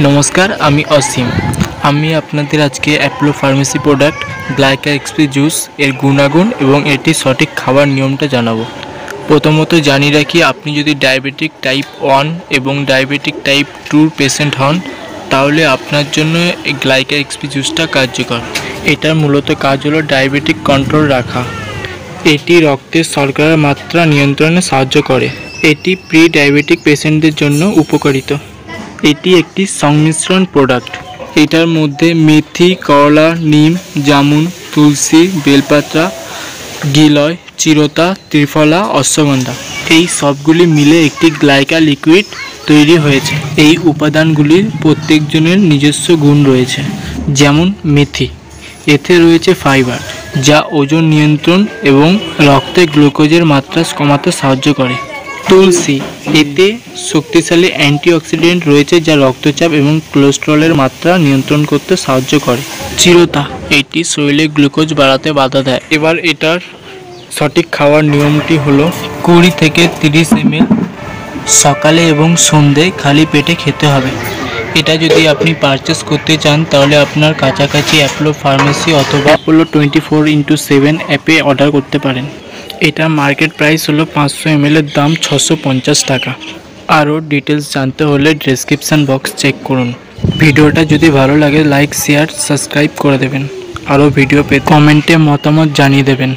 नमस्कार आमी असीम आमी आपनादेर आज के Apollo pharmacy product Glyka XP juice एर गुणागुण एवं एटी सठिक खावार नियमटा जानाबो। प्रथमत जानिए राखी आपनी यदि डायबेटिक टाइप 1 एवं डायबेटिक टाइप 2 पेशेंट हन ताहले आपनार जन्य ग्लाइका एक्सपी जूसटा कार्यकर। एटार मूलत काज हलो डायबेटिक कंट्रोल रखा। एटी रक्तेर शर्करार मात्रा नियंत्रणे साहाय्य करे। एटी प्री डायबेटिक पेशेंटदेर जन्य उपकारित। एटी एकटी संमिश्रण प्रोडक्ट। एटार मध्य मेथी करला नीम जामुन तुलसी बेलपात्रा गिलय चिरता त्रिफला अश्वगंधा এই সবগুলি মিলে একটি গ্লাইকা লিকুইড তৈরি হয়েছে। এই উপাদানগুলির প্রত্যেকজনের নিজস্ব গুণ রয়েছে। যেমন মেথি, এতে রয়েছে ফাইবার যা ওজন নিয়ন্ত্রণ এবং রক্তে গ্লুকোজের মাত্রা কমাতে সাহায্য করে। তুলসী, এতে শক্তিশালী অ্যান্টিঅক্সিডেন্ট রয়েছে যা রক্তচাপ এবং কোলেস্টেরলের মাত্রা নিয়ন্ত্রণ করতে সাহায্য করে। চিরতা, এটি শরীরে গ্লুকোজ বাড়াতে বাধা দেয়। এবার এটার সঠিক খাওয়ার নিয়মটি হলো 20 থেকে 30 ml সকালে এবং সন্ধ্যায় খালি পেটে খেতে হবে। এটা যদি আপনি পারচেস করতে চান তাহলে আপনার কাছাকাছি অ্যাপোলো ফার্মেসি অথবা অ্যাপোলো 24x7 অ্যাপে অর্ডার করতে পারেন। এটার মার্কেট প্রাইস হলো 500 ml এর দাম 650 টাকা। আরও ডিটেলস জানতে হলে ডেসক্রিপশন বক্স চেক করুন। ভিডিওটা যদি ভালো লাগে লাইক শেয়ার সাবস্ক্রাইব করে দেবেন। আরও ভিডিও পেতে কমেন্টে মতামত জানিয়ে দেবেন।